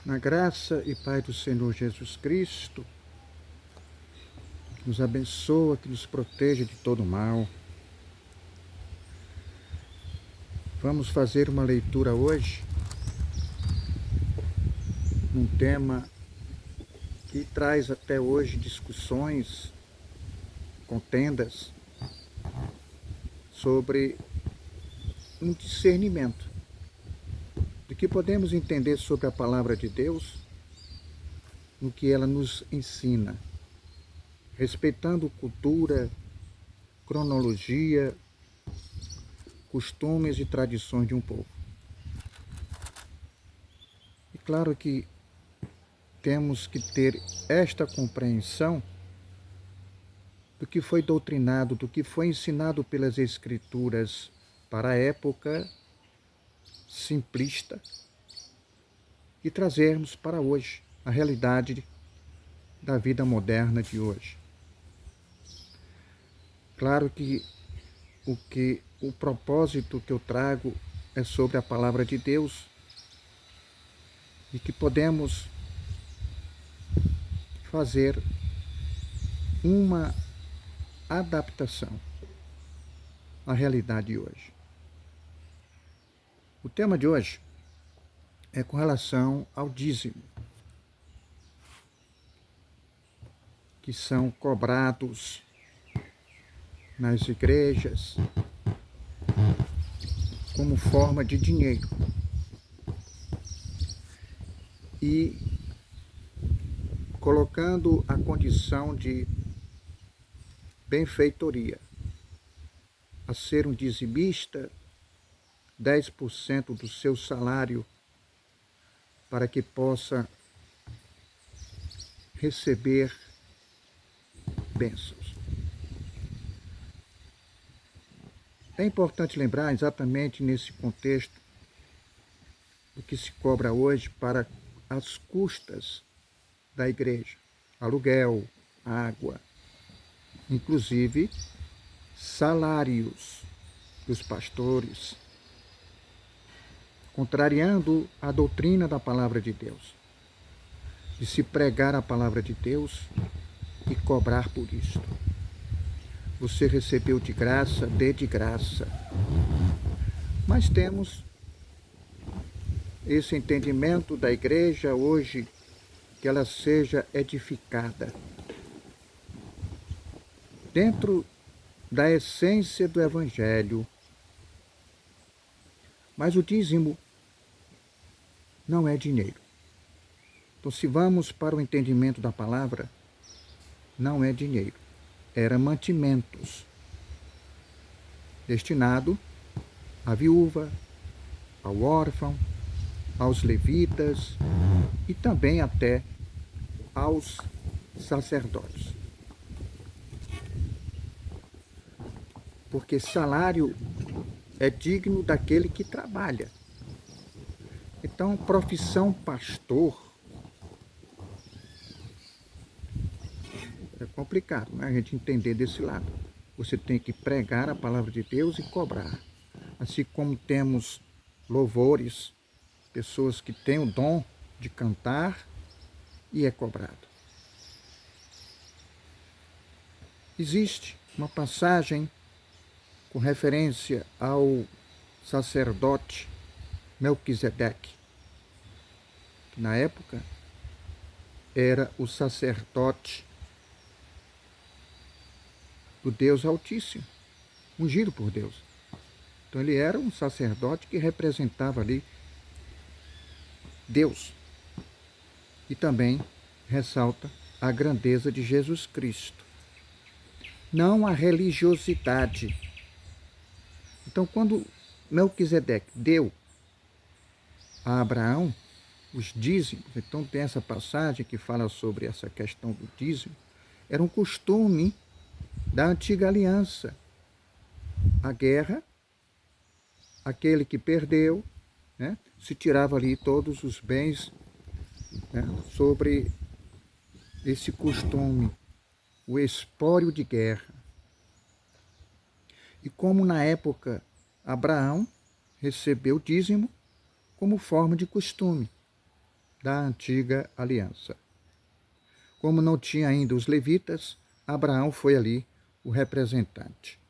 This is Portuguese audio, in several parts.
Na graça e paz do Senhor Jesus Cristo, que nos abençoa, que nos proteja de todo mal. Vamos fazer uma leitura hoje num tema que traz até hoje discussões, contendas sobre um discernimento do que podemos entender sobre a palavra de Deus, no que ela nos ensina, respeitando cultura, cronologia, costumes e tradições de um povo. E claro que temos que ter esta compreensão do que foi doutrinado, do que foi ensinado pelas Escrituras para a época simplista e trazermos para hoje a realidade da vida moderna de hoje. Claro que o propósito que eu trago é sobre a palavra de Deus e que podemos fazer uma adaptação à realidade de hoje. O tema de hoje é com relação ao dízimo, que são cobrados nas igrejas como forma de dinheiro. E colocando a condição de benfeitoria, a ser um dizimista, 10% do seu salário, para que possa receber bênçãos. É importante lembrar exatamente nesse contexto o que se cobra hoje para as custas da igreja: aluguel, água, inclusive salários dos pastores, contrariando a doutrina da palavra de Deus, de se pregar a palavra de Deus e cobrar por isto. Você recebeu de graça, dê de graça. Mas temos esse entendimento da igreja hoje, que ela seja edificada dentro da essência do Evangelho. Mas o dízimo não é dinheiro. Então, se vamos para o entendimento da palavra, não é dinheiro. Era mantimentos destinado à viúva, ao órfão, aos levitas e também até aos sacerdotes. Porque salário é digno daquele que trabalha. Então, profissão pastor é complicado, né? A gente entender desse lado. Você tem que pregar a palavra de Deus e cobrar. Assim como temos louvores, pessoas que têm o dom de cantar e é cobrado. Existe uma passagem com referência ao sacerdote Melquisedeque, que na época era o sacerdote do Deus Altíssimo, ungido por Deus. Então ele era um sacerdote que representava ali Deus. E também ressalta a grandeza de Jesus Cristo. Não a religiosidade. Então, quando Melquisedeque deu a Abraão os dízimos, então tem essa passagem que fala sobre essa questão do dízimo, era um costume da antiga aliança. A guerra, aquele que perdeu, né, se tirava ali todos os bens, né, sobre esse costume, o espólio de guerra. E como na época Abraão recebeu dízimo como forma de costume, da antiga aliança. Como não tinha ainda os levitas, Abraão foi ali o representante.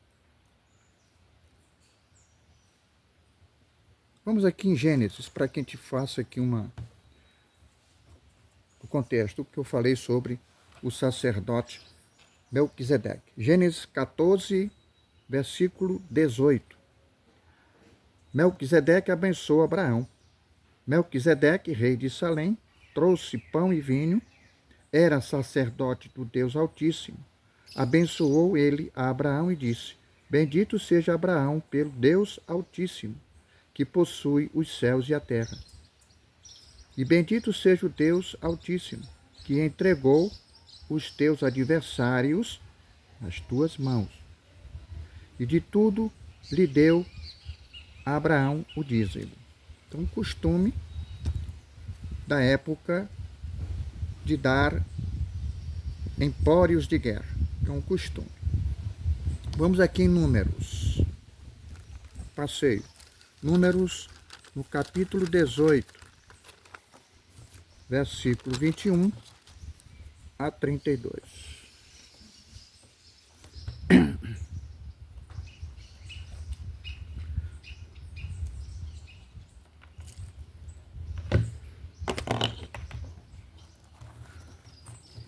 Vamos aqui em Gênesis, para que a gente faça aqui o contexto que eu falei sobre o sacerdote Melquisedeque. Gênesis 14, versículo 18. Melquisedeque abençoou Abraão. Melquisedeque, rei de Salém, trouxe pão e vinho, era sacerdote do Deus Altíssimo. Abençoou ele a Abraão e disse: Bendito seja Abraão pelo Deus Altíssimo, que possui os céus e a terra. E bendito seja o Deus Altíssimo, que entregou os teus adversários nas tuas mãos. E de tudo lhe deu a Abraão o dízimo. Então, um costume da época de dar empórios de guerra. Então, um costume. Vamos aqui em Números. Passeio. Números, no capítulo 18, versículo 21 a 32.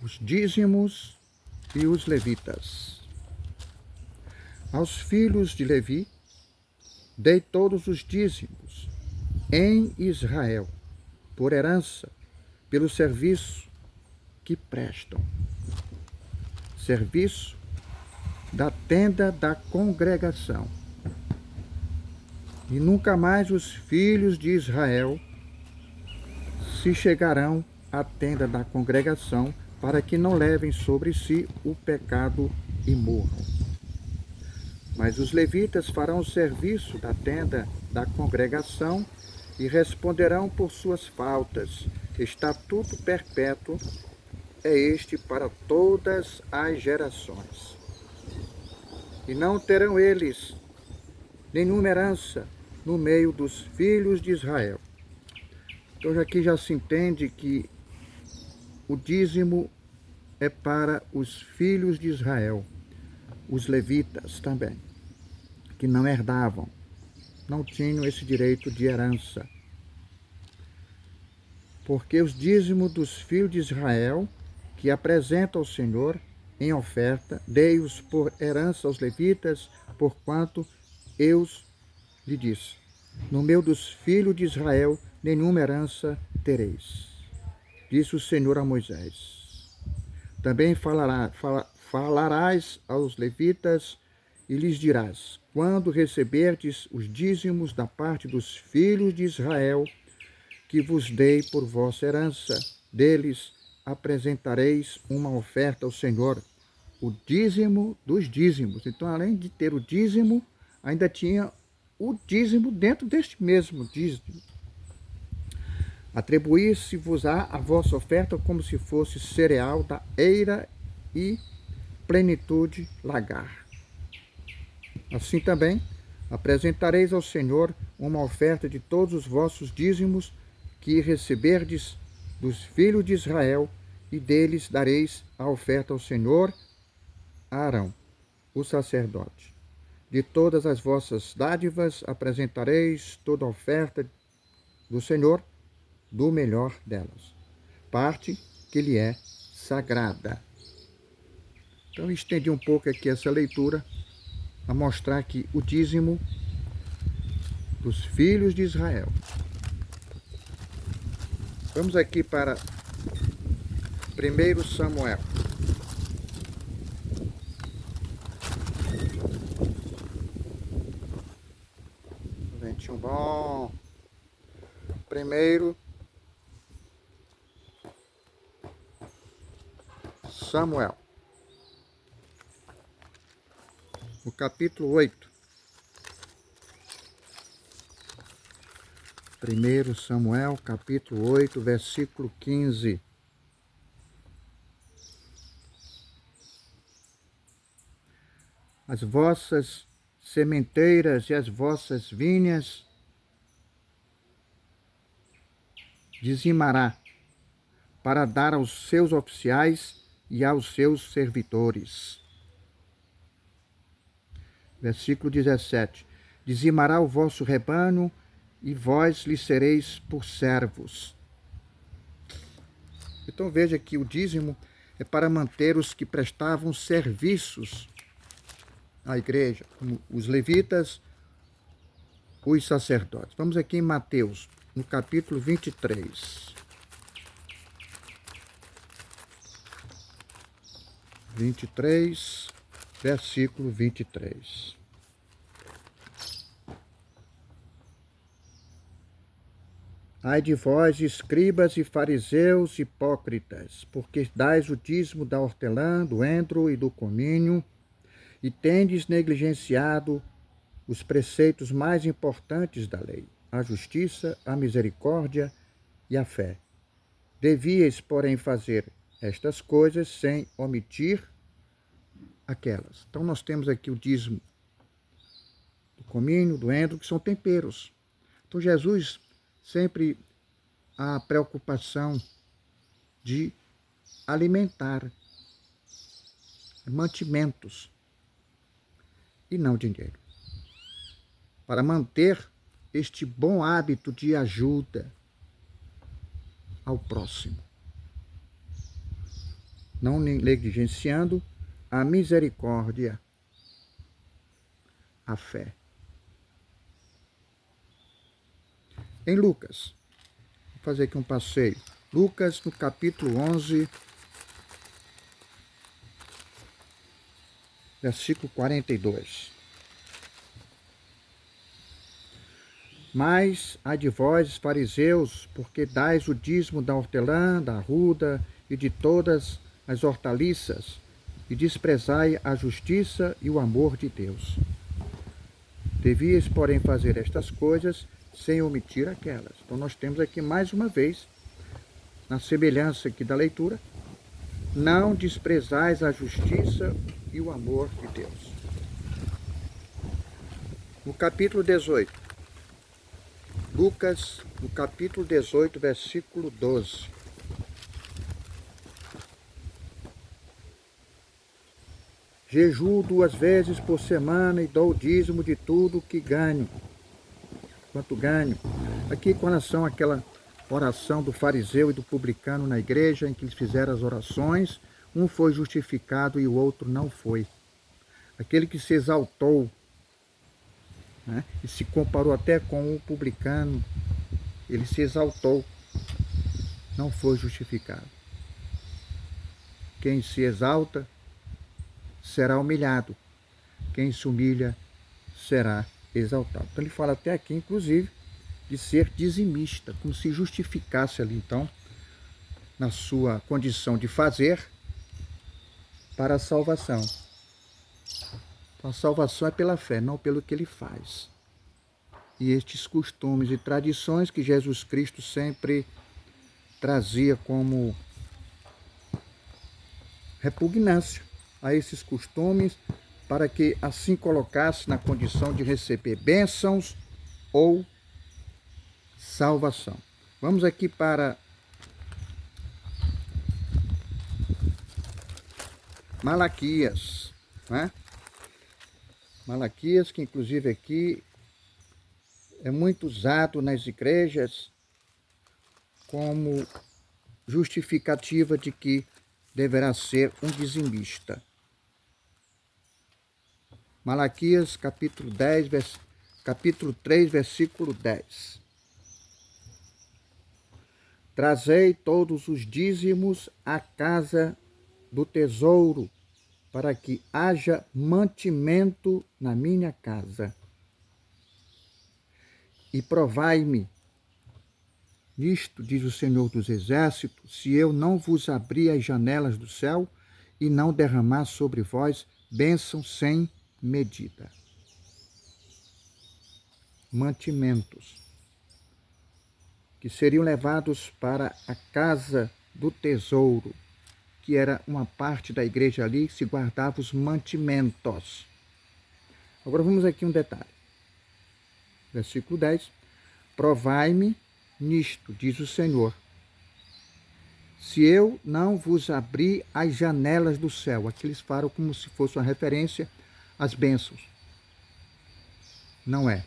Os dízimos e os levitas. Aos filhos de Levi, dei todos os dízimos em Israel, por herança, pelo serviço que prestam. Serviço da tenda da congregação. E nunca mais os filhos de Israel se chegarão à tenda da congregação, para que não levem sobre si o pecado e morram. Mas os levitas farão o serviço da tenda da congregação e responderão por suas faltas. Estatuto perpétuo é este para todas as gerações. E não terão eles nenhuma herança no meio dos filhos de Israel. Então aqui já se entende que o dízimo é para os filhos de Israel, os levitas também, que não herdavam, não tinham esse direito de herança. Porque os dízimos dos filhos de Israel, que apresentam ao Senhor em oferta, dei-os por herança aos levitas, porquanto eu lhe disse: no meio dos filhos de Israel nenhuma herança tereis. Disse o Senhor a Moisés. Também falarás aos levitas e lhes dirás: quando receberdes os dízimos da parte dos filhos de Israel, que vos dei por vossa herança, deles apresentareis uma oferta ao Senhor, o dízimo dos dízimos. Então, além de ter o dízimo, ainda tinha o dízimo dentro deste mesmo dízimo. Atribuir-se-vos-á a vossa oferta como se fosse cereal da eira e plenitude lagar. Assim também apresentareis ao Senhor uma oferta de todos os vossos dízimos que receberdes dos filhos de Israel, e deles dareis a oferta ao Senhor a Arão, o sacerdote. De todas as vossas dádivas apresentareis toda a oferta do Senhor, do melhor delas, parte que lhe é sagrada. Então, estendi um pouco aqui essa leitura, a mostrar que o dízimo dos filhos de Israel. Vamos aqui para 1 Samuel. Ventinho bom. 1 Samuel, no capítulo 8. 1 Samuel, capítulo 8, versículo 15. As vossas sementeiras e as vossas vinhas dizimará para dar aos seus oficiais e aos seus servidores. Versículo 17. Dizimará o vosso rebanho, e vós lhe sereis por servos. Então veja que o dízimo é para manter os que prestavam serviços à igreja, como os levitas, os sacerdotes. Vamos aqui em Mateus, no capítulo 23. 23, versículo 23. Ai de vós, escribas e fariseus hipócritas, porque dais o dízimo da hortelã, do endro e do cominho, e tendes negligenciado os preceitos mais importantes da lei, a justiça, a misericórdia e a fé. Devíeis, porém, fazer estas coisas sem omitir aquelas. Então nós temos aqui o dízimo do cominho, do endro, que são temperos. Então Jesus sempre a preocupação de alimentar mantimentos e não dinheiro, para manter este bom hábito de ajuda ao próximo, não negligenciando a misericórdia, a fé. Em Lucas, vou fazer aqui um passeio. Lucas, no capítulo 11, versículo 42. Mas ai de vós, fariseus, porque dais o dízimo da hortelã, da arruda e de todas as hortaliças, e desprezai a justiça e o amor de Deus. Devíeis, porém, fazer estas coisas sem omitir aquelas. Então nós temos aqui mais uma vez, na semelhança aqui da leitura, não desprezais a justiça e o amor de Deus. No capítulo 18, Lucas, no capítulo 18, versículo 12. Jejuo 2 vezes por semana e dou o dízimo de tudo que ganho. Quanto ganho. Aqui com relação àquela oração do fariseu e do publicano na igreja, em que eles fizeram as orações, um foi justificado e o outro não foi. Aquele que se exaltou, né, e se comparou até com o publicano, ele se exaltou, não foi justificado. Quem se exalta será humilhado, quem se humilha será exaltado. Então ele fala até aqui, inclusive, de ser dizimista, como se justificasse ali, então, na sua condição de fazer para a salvação. Então, a salvação é pela fé, não pelo que ele faz. E estes costumes e tradições que Jesus Cristo sempre trazia como repugnância a esses costumes, para que assim colocasse na condição de receber bênçãos ou salvação. Vamos aqui para Malaquias, né? Malaquias, que inclusive aqui é muito usado nas igrejas como justificativa de que deverá ser um dizimista. Malaquias, capítulo 3, versículo 10. Trazei todos os dízimos à casa do tesouro, para que haja mantimento na minha casa. E provai-me nisto, diz o Senhor dos Exércitos, se eu não vos abrir as janelas do céu e não derramar sobre vós bênção sem medida. Mantimentos que seriam levados para a casa do tesouro, que era uma parte da igreja ali que se guardava os mantimentos. Agora vamos aqui um detalhe. Versículo 10. Provai-me nisto, diz o Senhor, se eu não vos abrir as janelas do céu. Aqui eles falam como se fosse uma referência às bênçãos. Não é.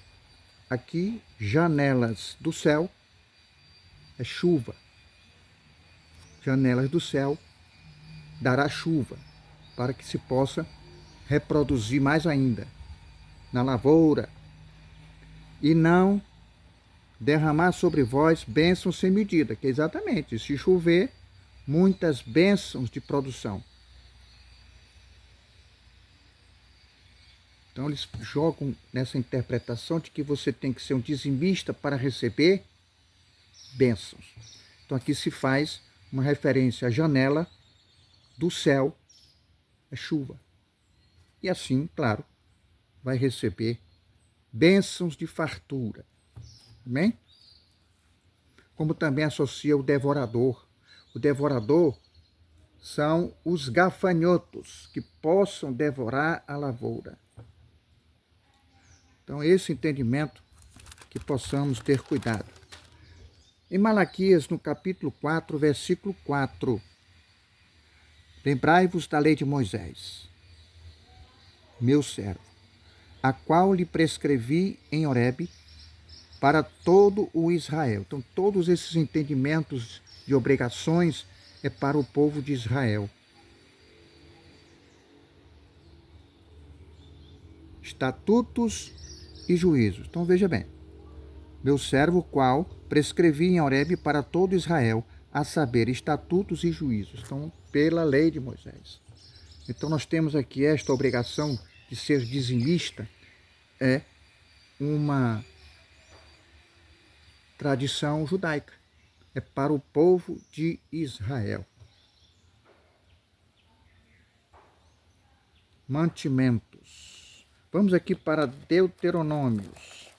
Aqui, janelas do céu é chuva. Janelas do céu dará chuva para que se possa reproduzir mais ainda na lavoura e não derramar sobre vós bênçãos sem medida, que é exatamente, se chover, muitas bênçãos de produção. Então eles jogam nessa interpretação de que você tem que ser um dizimista para receber bênçãos. Então aqui se faz uma referência à janela do céu, é chuva. E assim, claro, vai receber bênçãos de fartura. Amém? Como também associa o devorador. O devorador são os gafanhotos que possam devorar a lavoura. Então, esse entendimento que possamos ter cuidado. Em Malaquias, no capítulo 4, versículo 4, lembrai-vos da lei de Moisés, meu servo, a qual lhe prescrevi em Horebe para todo o Israel. Então, todos esses entendimentos de obrigações é para o povo de Israel. Estatutos e juízos. Então, veja bem. Meu servo, qual prescrevi em Horebe para todo Israel, a saber, estatutos e juízos. Então, pela lei de Moisés. Então, nós temos aqui esta obrigação de ser dizimista, é uma tradição judaica. É para o povo de Israel. Mantimentos. Vamos aqui para Deuteronômios.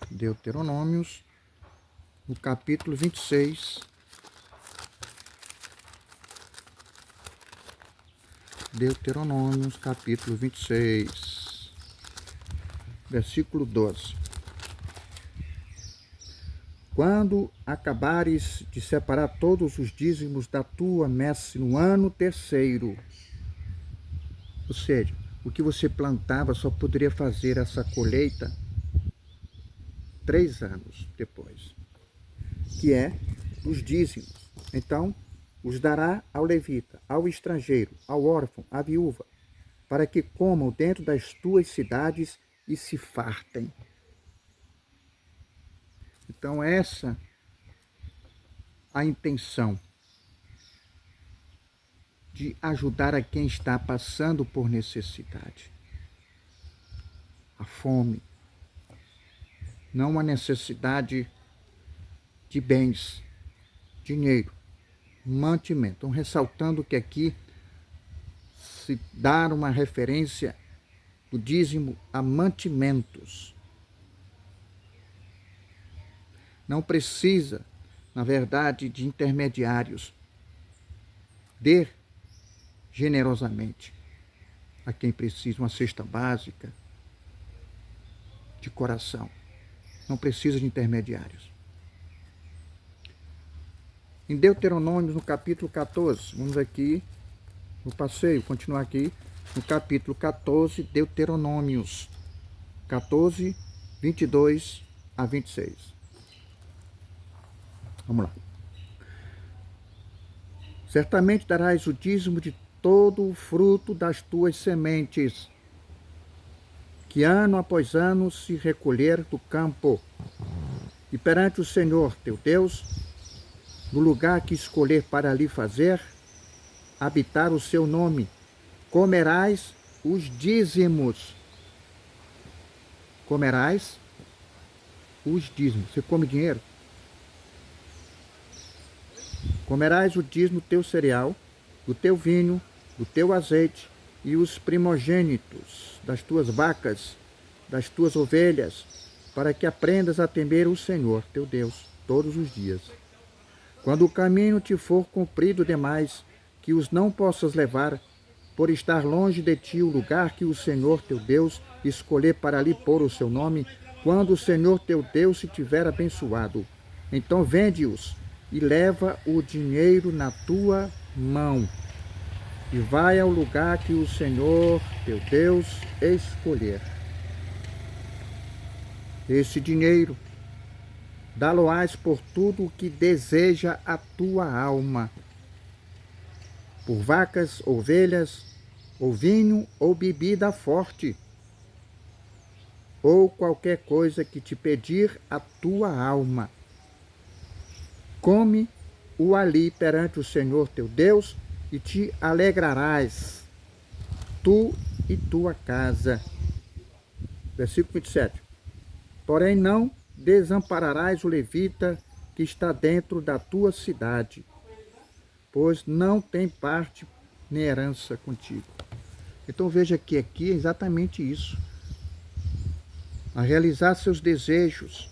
Deuteronômios, no capítulo 26. Deuteronômios, capítulo 26, versículo 12. Quando acabares de separar todos os dízimos da tua messe no ano terceiro, ou seja, o que você plantava só poderia fazer essa colheita 3 anos depois, que é os dízimos. Então, os dará ao levita, ao estrangeiro, ao órfão, à viúva, para que comam dentro das tuas cidades e se fartem. Então, essa a intenção de ajudar a quem está passando por necessidade. A fome. Não a necessidade de bens, dinheiro, mantimento. Então, ressaltando que aqui se dá uma referência do dízimo a mantimentos. Não precisa, na verdade, de intermediários. Dê generosamente a quem precisa uma cesta básica de coração. Não precisa de intermediários. Em Deuteronômio, no capítulo 14, vamos aqui no passeio, continuar aqui, no capítulo 14, Deuteronômios 14, 22 a 26. Vamos lá. Certamente darás o dízimo de todo o fruto das tuas sementes, que ano após ano se recolher do campo, e perante o Senhor teu Deus, no lugar que escolher para ali fazer, habitar o seu nome, comerás os dízimos. Comerás os dízimos. Você come dinheiro? Comerás o dízimo do teu cereal, do teu vinho, do teu azeite e os primogênitos das tuas vacas, das tuas ovelhas, para que aprendas a temer o Senhor, teu Deus, todos os dias. Quando o caminho te for comprido demais, que os não possas levar, por estar longe de ti o lugar que o Senhor, teu Deus, escolher para ali pôr o seu nome, quando o Senhor, teu Deus, se tiver abençoado. Então vende-os e leva o dinheiro na tua mão e vai ao lugar que o Senhor, teu Deus, escolher. Esse dinheiro dá-lo-ás por tudo o que deseja a tua alma, por vacas, ovelhas, ou vinho, ou bebida forte, ou qualquer coisa que te pedir a tua alma. Come-o ali perante o Senhor teu Deus, e te alegrarás, tu e tua casa. Versículo 27. Porém não desampararás o levita que está dentro da tua cidade, pois não tem parte nem herança contigo. Então veja que aqui é exatamente isso. A realizar seus desejos,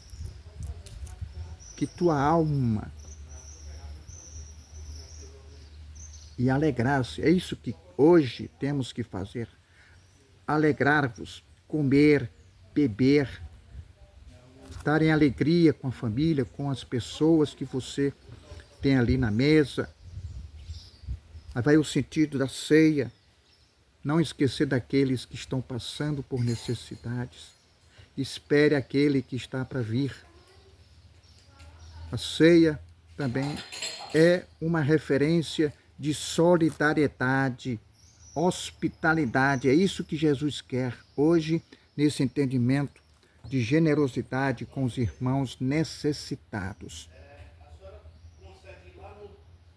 que tua alma e alegrar-se. É isso que hoje temos que fazer. Alegrar-vos, comer, beber, estar em alegria com a família, com as pessoas que você tem ali na mesa. Aí vai o sentido da ceia. Não esquecer daqueles que estão passando por necessidades. Espere aquele que está para vir. A ceia também é uma referência de solidariedade, hospitalidade. É isso que Jesus quer hoje, nesse entendimento de generosidade com os irmãos necessitados.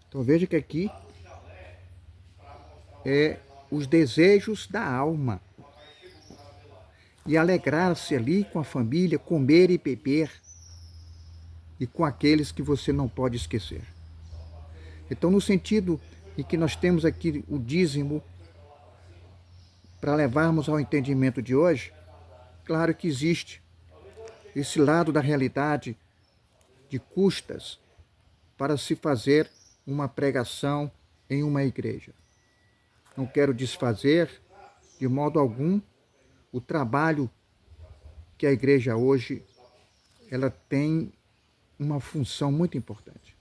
Então veja que aqui é os desejos da alma. E alegrar-se ali com a família, comer e beber, e com aqueles que você não pode esquecer. Então, no sentido em que nós temos aqui o dízimo, para levarmos ao entendimento de hoje, claro que existe esse lado da realidade de custas para se fazer uma pregação em uma igreja. Não quero desfazer, de modo algum, o trabalho que a igreja hoje ela tem uma função muito importante.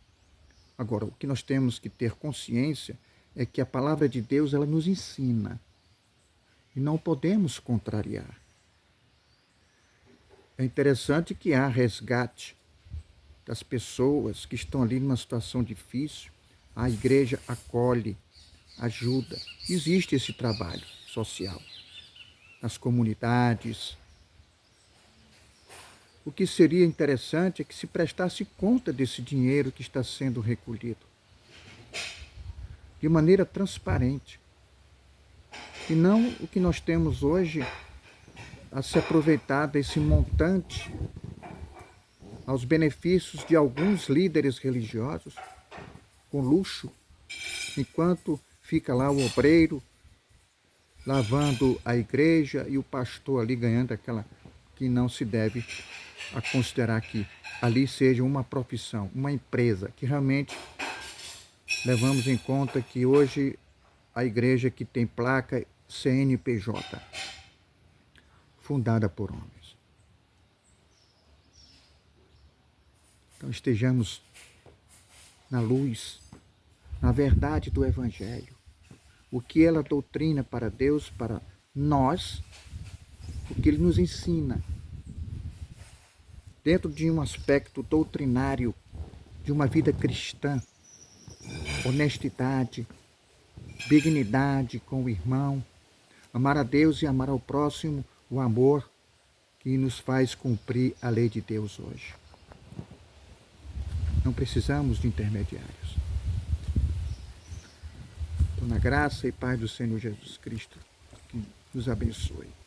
Agora, o que nós temos que ter consciência é que a palavra de Deus ela nos ensina e não podemos contrariar. É interessante que há resgate das pessoas que estão ali numa situação difícil. A igreja acolhe, ajuda. Existe esse trabalho social nas comunidades. O que seria interessante é que se prestasse conta desse dinheiro que está sendo recolhido, de maneira transparente. E não o que nós temos hoje, a se aproveitar desse montante aos benefícios de alguns líderes religiosos, com luxo, enquanto fica lá o obreiro lavando a igreja e o pastor ali ganhando aquela que não se deve a considerar que ali seja uma profissão, uma empresa, que realmente levamos em conta que hoje a igreja que tem placa CNPJ, fundada por homens. Então estejamos na luz, na verdade do Evangelho. O que ela doutrina para Deus, para nós, o que Ele nos ensina. Dentro de um aspecto doutrinário de uma vida cristã, honestidade, dignidade com o irmão, amar a Deus e amar ao próximo, o amor que nos faz cumprir a lei de Deus hoje. Não precisamos de intermediários. Então, na graça e paz do Senhor Jesus Cristo, que nos abençoe.